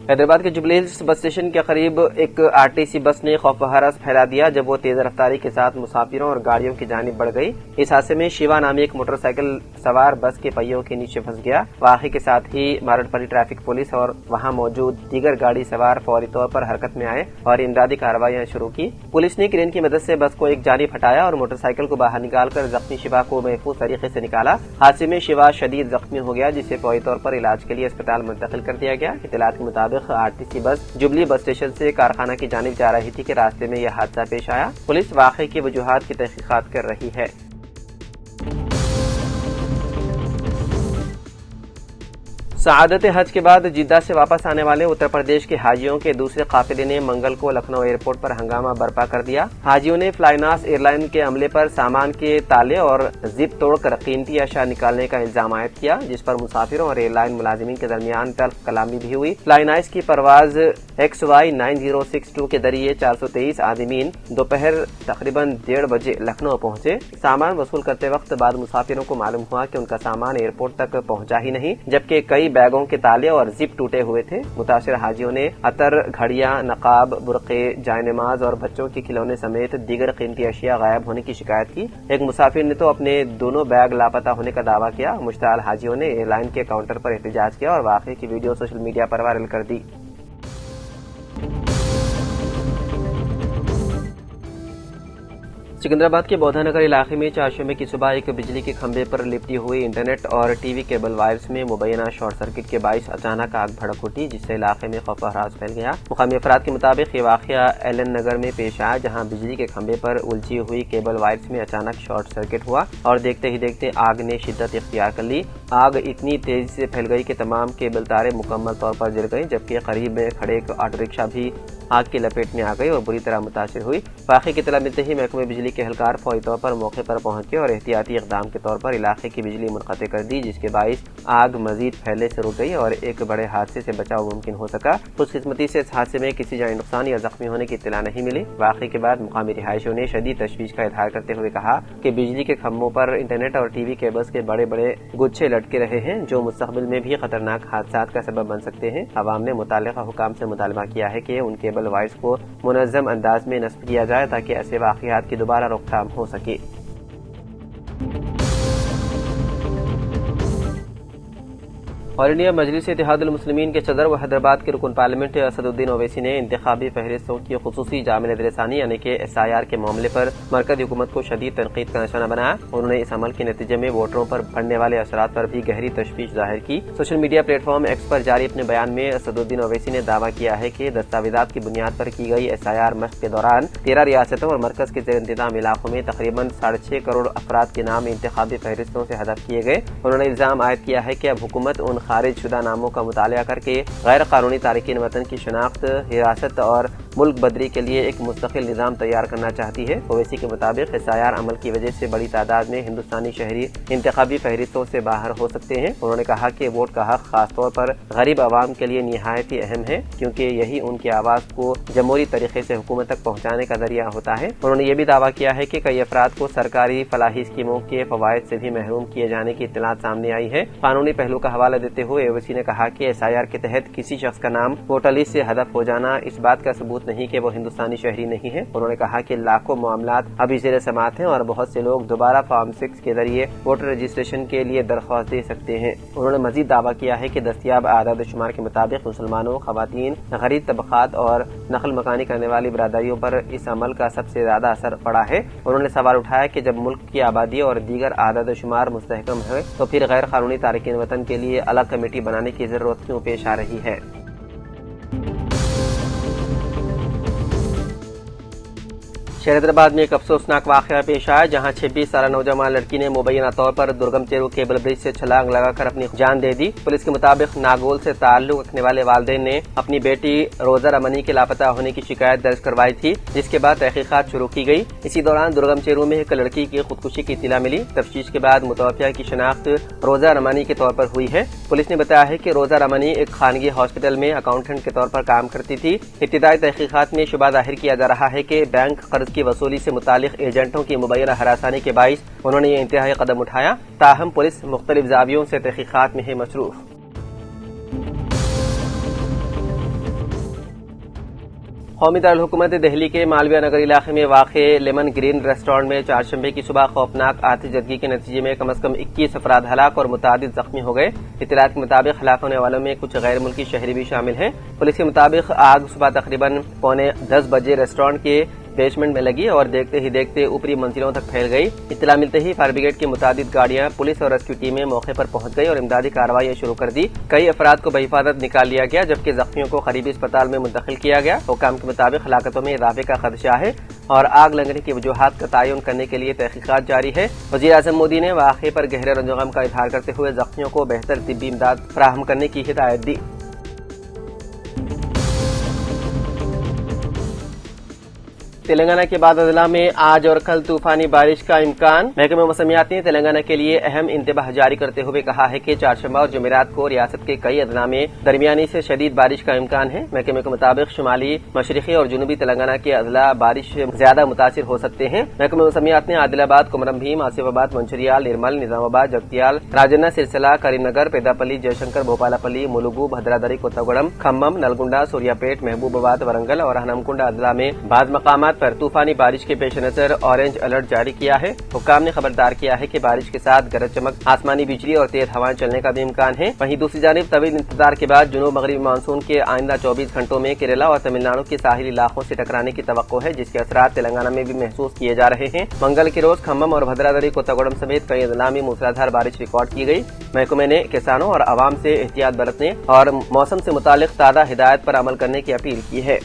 حیدرآباد کے jubilee Hills bus station کے قریب ایک آرٹیسی بس نے خوف و ہراس پھیلا دیا جب وہ تیز رفتاری کے ساتھ مسافروں اور گاڑیوں کی جانب بڑھ گئی۔ اس حادثے میں شیوا نامی ایک موٹر سائیکل سوار بس کے پہیوں کے نیچے پھنس گیا۔ واقعے کے ساتھ ہی مارٹپلی ٹریفک پولیس اور وہاں موجود دیگر گاڑی سوار فوری طور پر حرکت میں آئے اور امدادی کارروائیاں شروع کی۔ پولیس نے کرین کی مدد سے بس کو ایک جانب ہٹایا اور موٹر سائیکل کو باہر نکال کر زخمی شیوا کو محفوظ طریقے سے نکالا۔ حادثے میں شیوا شدید زخمی ہو گیا جسے فوری طور پر علاج کے لیے اسپتال منتقل کر دیا گیا۔ اطلاعات کے مطابق آرٹیسی بس جوبلی بس اسٹیشن سے کارخانہ کی جانب جا رہی تھی کہ راستے میں یہ حادثہ پیش آیا۔ پولیس واقعے کی وجوہات کی تحقیقات کر رہی ہے۔ سعادت حج کے بعد جدہ سے واپس آنے والے اتر پردیش کے حاجیوں کے دوسرے قافلے نے منگل کو لکھنؤ ایئرپورٹ پر ہنگامہ برپا کر دیا۔ حاجیوں نے فلائناس ایئر لائن کے عملے پر سامان کے تالے اور زپ توڑ کر قیمتی اشیاء نکالنے کا الزام عائد کیا، جس پر مسافروں اور ایئر لائن ملازمین کے درمیان تلخ کلامی بھی ہوئی۔ فلائناس کی پرواز XY 9062 کے ذریعے 423 عازمین دوپہر تقریباً 1:30 بجے لکھنؤ پہنچے۔ سامان وصول کرتے وقت بعد مسافروں کو معلوم ہوا کہ ان کا سامان ایئرپورٹ تک پہنچا ہی نہیں، جبکہ کئی بیگوں کے تالے اور زپ ٹوٹے ہوئے تھے۔ متاثرہ حاجیوں نے عطر، گھڑیاں، نقاب، برقعے، جائے نماز اور بچوں کے کھلونے سمیت دیگر قیمتی اشیاء غائب ہونے کی شکایت کی۔ ایک مسافر نے تو اپنے دونوں بیگ لاپتہ ہونے کا دعویٰ کیا۔ مشتعل حاجیوں نے ایئر لائن کے کاؤنٹر پر احتجاج کیا اور واقعے کی ویڈیو سوشل میڈیا پر وائرل کر دی۔ سکندرآباد کے بودھا نگر علاقے میں چہارشنبے کی صبح ایک بجلی کے کھمبے پر لپٹی ہوئی انٹرنیٹ اور ٹی وی کیبل وائرز میں مبینہ شارٹ سرکٹ کے باعث اچانک آگ بھڑک اٹھی، جس سے علاقے میں خوف و ہراس پھیل گیا۔ مقامی افراد کے مطابق یہ واقعہ ایلن نگر میں پیش آیا، جہاں بجلی کے کھمبے پر الجھی ہوئی کیبل وائرز میں اچانک شارٹ سرکٹ ہوا اور دیکھتے ہی دیکھتے آگ نے شدت اختیار کر لی۔ آگ اتنی تیزی سے پھیل گئی کہ تمام کیبل تاریں مکمل طور پر جل گئیں، جبکہ قریب میں کھڑے ایک آٹو رکشا بھی آگ کی لپیٹ میں آ گئی اور بری طرح متاثر ہوئی۔ واقعے کی اطلاع ملتے ہی محکمہ بجلی کے اہلکار فوری طور پر موقع پر پہنچ گئے اور احتیاطی اقدام کے طور پر علاقے کی بجلی منقطع کر دی، جس کے باعث آگ مزید پھیلنے سے رک گئی اور ایک بڑے حادثے سے بچاؤ ممکن ہو سکا۔ خوش قسمتی سے اس حادثے میں کسی جانی نقصان یا زخمی ہونے کی اطلاع نہیں ملی۔ واقعے کے بعد مقامی رہائشیوں نے شدید تشویش کا اظہار کرتے ہوئے کہا کہ بجلی کے کھمبوں پر انٹرنیٹ اور ٹی وی کیبلز کے بڑے بڑے گچھے لٹکے رہے ہیں، جو مستقبل میں بھی خطرناک حادثات کا سبب بن سکتے ہیں۔ عوام نے متعلقہ حکام سے مطالبہ کیا ہے کہ ان کیبل وائرز کو منظم انداز میں نصب کیا جائے تاکہ ایسے واقعات کی دوبارہ روک تھام ہو سکے۔ آل انڈیا مجلس اتحاد المسلمین کے صدر و حیدرآباد کے رکن پارلیمنٹ اسد الدین اویسی نے انتخابی فہرستوں کی خصوصی جامع نظرثانی یعنی کہ SIR کے معاملے پر مرکزی حکومت کو شدید تنقید کا نشانہ بنایا۔ انہوں نے اس عمل کے نتیجے میں ووٹروں پر پڑنے والے اثرات پر بھی گہری تشویش ظاہر کی۔ Social media platform X پر جاری اپنے بیان میں اسد الدین اویسی نے دعویٰ کیا ہے کہ دستاویزات کی بنیاد پر کی گئی SIR مشق کے دوران 13 ریاستوں اور مرکز کے زیر انتظام علاقوں میں تقریباً 6.5 کروڑ افراد کے نام انتخابی فہرستوں سے حذف کیے گئے۔ انہوں نے الزام عائد کیا ہے کہ اب حکومت ان خارج شدہ ناموں کا مطالعہ کر کے غیر قانونی تارکین وطن کی شناخت، حراست اور ملک بدری کے لیے ایک مستقل نظام تیار کرنا چاہتی ہے۔ اویسی کے مطابق SIR عمل کی وجہ سے بڑی تعداد میں ہندوستانی شہری انتخابی فہرستوں سے باہر ہو سکتے ہیں۔ انہوں نے کہا کہ ووٹ کا حق خاص طور پر غریب عوام کے لیے نہایت ہی اہم ہے، کیونکہ یہی ان کی آواز کو جمہوری طریقے سے حکومت تک پہنچانے کا ذریعہ ہوتا ہے۔ انہوں نے یہ بھی دعویٰ کیا ہے کہ کئی افراد کو سرکاری فلاحی اسکیموں کے فوائد سے بھی محروم کیے جانے کی اطلاعات سامنے آئی ہے۔ قانونی پہلو کا حوالہ دیتے ہوئے اویسی نے کہا کہ SIR کے تحت کسی شخص کا نام ووٹر لسٹ سے حذف ہو جانا اس بات کا ثبوت نہیں کہ وہ ہندوستانی شہری نہیں ہے۔ انہوں نے کہا کہ لاکھوں معاملات ابھی زیر سماعت ہیں اور بہت سے لوگ دوبارہ فارم 6 کے ذریعے ووٹر رجسٹریشن کے لیے درخواست دے سکتے ہیں۔ انہوں نے مزید دعویٰ کیا ہے کہ دستیاب اعداد و شمار کے مطابق مسلمانوں، خواتین، غریب طبقات اور نقل مکانی کرنے والی برادریوں پر اس عمل کا سب سے زیادہ اثر پڑا ہے۔ انہوں نے سوال اٹھایا کہ جب ملک کی آبادی اور دیگر اعداد و شمار مستحکم ہے تو پھر غیر قانونی تارکین وطن کے لیے الگ کمیٹی بنانے کی ضرورت کیوں پیش آ رہی ہے۔ شہر حیدرآباد میں ایک افسوسناک واقعہ پیش آیا جہاں 26 سالہ نوجوان لڑکی نے مبینہ طور پر درگم چیرو کیبل برج سے چھلانگ لگا کر اپنی جان دے دی۔ پولیس کے مطابق ناگول سے تعلق رکھنے والے والدین نے اپنی بیٹی روزہ رمنی کے لاپتہ ہونے کی شکایت درج کروائی تھی، جس کے بعد تحقیقات شروع کی گئی۔ اسی دوران درگم چیرو میں ایک لڑکی کی خودکشی کی اطلاع ملی۔ تفتیش کے بعد متوفیہ کی شناخت روزہ رمنی کے طور پر ہوئی ہے۔ پولیس نے بتایا ہے کہ روزہ رمنی ایک خانگی ہاسپٹل میں اکاؤنٹنٹ کے طور پر کام کرتی تھی۔ ابتدائی تحقیقات میں شبہ ظاہر کیا جا رہا ہے کہ بینک قرض کی وصولی سے متعلق ایجنٹوں کی مبینہ ہراسانی کے باعث انہوں نے یہ انتہائی قدم اٹھایا، تاہم پولیس مختلف زاویوں سے تحقیقات میں ہے مصروف۔ قومی دارالحکومت دہلی کے مالویہ نگر علاقے میں واقع لیمن گرین ریسٹورانٹ میں چہارشنبے کی صبح خوفناک آتش زدگی کے نتیجے میں کم از کم 21 افراد ہلاک اور متعدد زخمی ہو گئے۔ اطلاعات کے مطابق ہلاک ہونے والوں میں کچھ غیر ملکی شہری بھی شامل ہیں۔ پولیس کے مطابق آگ صبح تقریباً 9:45 بجے ریسٹورانٹ کے بیسمنٹ میں لگی اور دیکھتے ہی دیکھتے اوپری منزلوں تک پھیل گئی۔ اطلاع ملتے ہی فائر بریگیڈ کی متعدد گاڑیاں، پولیس اور ریسکیو ٹیمیں موقع پر پہنچ گئی اور امدادی کارروائیاں شروع کر دی۔ کئی افراد کو بحفاظت نکال لیا گیا جبکہ زخمیوں کو قریبی اسپتال میں منتقل کیا گیا۔ حکام کے مطابق ہلاکتوں میں اضافے کا خدشہ ہے اور آگ لگنے کی وجوہات کا تعین کرنے کے لیے تحقیقات جاری ہے۔ وزیر اعظم مودی نے واقعے پر گہرے رنج و غم کا اظہار کرتے ہوئے زخمیوں کو بہتر طبی امداد فراہم کرنے کی ہدایت دی۔ تلنگانہ کے بعض اضلاع میں آج اور کل طوفانی بارش کا امکان۔ محکمہ موسمیات نے تلنگانہ کے لیے اہم انتباہ جاری کرتے ہوئے کہا ہے کہ چہارشنبہ اور جمعرات کو ریاست کے کئی اضلاع میں درمیانی سے شدید بارش کا امکان ہے۔ محکمے کے مطابق شمالی، مشرقی اور جنوبی تلنگانہ کے اضلاع بارش سے زیادہ متاثر ہو سکتے ہیں۔ محکمہ موسمیات نے عادل آباد، کمرم بھیم، آصف آباد، منچریال، نرمل، نظام آباد، جگتیال، راجنا سرسلہ، کریم نگر، پیداپلی، جے شنکر، بھوپالا پلی، ملوگو، بھدرادری، کوتاگوڑم، کھمم، نلگنڈا، سوریا پیٹ، محبوب آباد، ورنگل اور ہنمکنڈا اضلاع میں بعض مقامات پر طوفانی بارش کے پیش نظر آرنج الرٹ جاری کیا ہے۔ حکام نے خبردار کیا ہے کہ بارش کے ساتھ گرج چمک، آسمانی بجلی اور تیز ہوائیں چلنے کا بھی امکان ہے۔ وہیں دوسری جانب طویل انتظار کے بعد جنوب مغربی مانسون کے آئندہ 24 گھنٹوں میں کیرلا اور تمل ناڈو کے ساحلی علاقوں سے ٹکرانے کی توقع ہے، جس کے اثرات تلنگانہ میں بھی محسوس کیے جا رہے ہیں۔ منگل کے روز کھمم اور بھدرادری، کوتاگوڑم سمیت کئی اضلاع میں موسلادھار بارش ریکارڈ کی گئی۔ محکمے نے کسانوں اور عوام سے احتیاط برتنے اور موسم سے متعلق تازہ ہدایت پر عمل کرنے کی اپیل کی ہے۔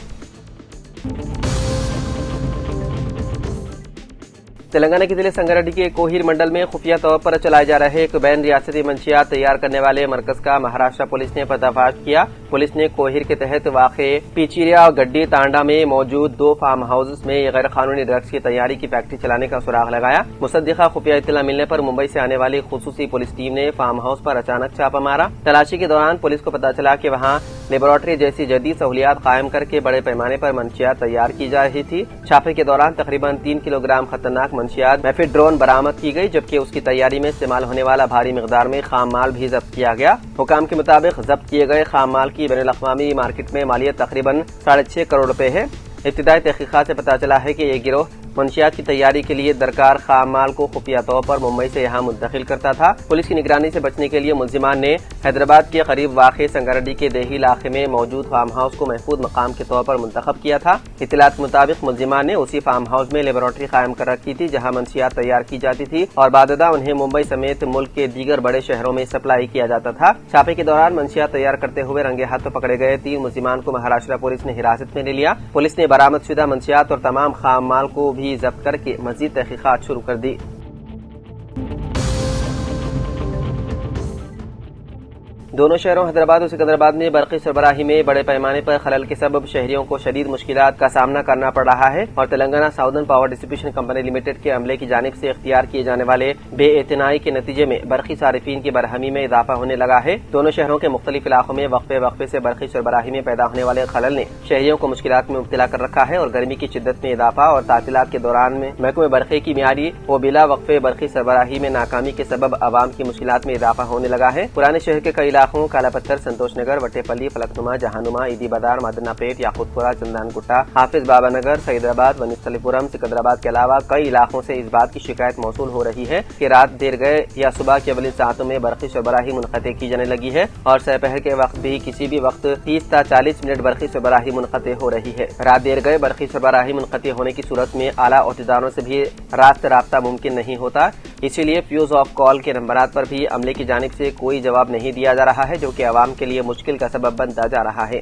تلنگانہ کے ضلع سنگاریڈی کے کوہیر منڈل میں خفیہ طور پر چلائے جا رہے ایک بین ریاستی منشیات تیار کرنے والے مرکز کا مہاراشٹر پولیس نے پردہ فاش کیا۔ پولیس نے کوہیر کے تحت واقع پیچیریا اور گڈی تانڈا میں موجود 2 فارم ہاؤس میں غیر قانونی ڈرگس کی تیاری کی فیکٹری چلانے کا سراغ لگایا۔ مصدقہ خفیہ اطلاع ملنے پر ممبئی سے آنے والی خصوصی پولیس ٹیم نے فارم ہاؤس پر اچانک چھاپہ مارا۔ تلاشی کے دوران پولیس کو پتہ چلا کہ وہاں لیبارٹری جیسی جدید سہولیات قائم کر کے بڑے پیمانے پر منشیات تیار کی جا رہی تھی۔ چھاپے کے دوران تقریباً 3 کلو گرام خطرناک منشیات میفڈ ڈرون برآمد کی گئی، جبکہ اس کی تیاری میں استعمال ہونے والا بھاری مقدار میں خام مال بھی ضبط کیا گیا۔ حکام کے مطابق ضبط کیے گئے خام مال کی بین الاقوامی مارکیٹ میں مالیت تقریباً 6.5 کروڑ روپے ہے۔ ابتدائی تحقیقات سے پتہ چلا ہے کہ یہ گروہ منشیات کی تیاری کے لیے درکار خام مال کو خفیہ طور پر ممبئی سے یہاں منتقل کرتا تھا۔ پولیس کی نگرانی سے بچنے کے لیے ملزمان نے حیدرآباد کے قریب واقع سنگاریڈی کے دیہی علاقے میں موجود فارم ہاؤس کو محفوظ مقام کے طور پر منتخب کیا تھا۔ اطلاعات کے مطابق ملزمان نے اسی فارم ہاؤس میں لیبارٹری قائم کر رکھی تھی جہاں منشیات تیار کی جاتی تھی اور بعد انہیں ممبئی سمیت ملک کے دیگر بڑے شہروں میں سپلائی کیا جاتا تھا۔ چھاپے کے دوران منشیات تیار کرتے ہوئے رنگے ہاتھوں پکڑے گئے 3 ملزمان کو مہاراشٹر پولیس نے حراست میں لے لیا۔ پولیس نے برآمد شدہ منشیات اور تمام خام مال کو بھی ضبط کر کے مزید تحقیقات شروع کر دی۔ دونوں شہروں حیدرآباد اور سکندرآباد میں برقی سربراہی میں بڑے پیمانے پر خلل کے سبب شہریوں کو شدید مشکلات کا سامنا کرنا پڑ رہا ہے اور Telangana southern power distribution company limited کے عملے کی جانب سے اختیار کیے جانے والے بے اعتنائی کے نتیجے میں برقی صارفین کی برہمی میں اضافہ ہونے لگا ہے۔ دونوں شہروں کے مختلف علاقوں میں وقفے سے برقی سربراہی میں پیدا ہونے والے خلل نے شہریوں کو مشکلات میں مبتلا کر رکھا ہے اور گرمی کی شدت میں اضافہ اور تعطیلات کے دوران میں محکمہ برقی کی معیاری و بلا وقفے برقی سربراہی میں ناکامی کے سبب عوام کی مشکلات میں اضافہ ہونے لگا ہے۔ پرانے شہر کے کئی علاقوں کالا پتھر، سنتوش نگر، وٹے پلی، فلک نما، جہانما، عیدی بازار، مادنا پیٹ، یاقوت پورہ، چندان گٹا، حافظ بابا نگر، سعیدآباد، ونستلی پورم، سکندرآباد کے علاوہ کئی علاقوں سے اس بات کی شکایت موصول ہو رہی ہے کہ رات دیر گئے یا صبح کے اولین ساعتوں میں برقی سربراہی منقطع کی جانے لگی ہے اور سپہر کے وقت بھی کسی بھی وقت 30 تا 40 منٹ برقی سربراہی منقطع ہو رہی ہے۔ رات دیر گئے برقی سربراہی منقطع ہونے کی صورت میں اعلیٰ عہدیداروں سے بھی راست رابطہ ممکن نہیں ہوتا، اسی لیے فیوز آف کال کے نمبرات پر بھی عملے کی جانب سے کوئی جواب نہیں دیا جا رہا ہے، جو کہ عوام کے لیے مشکل کا سبب بنتا جا رہا ہے۔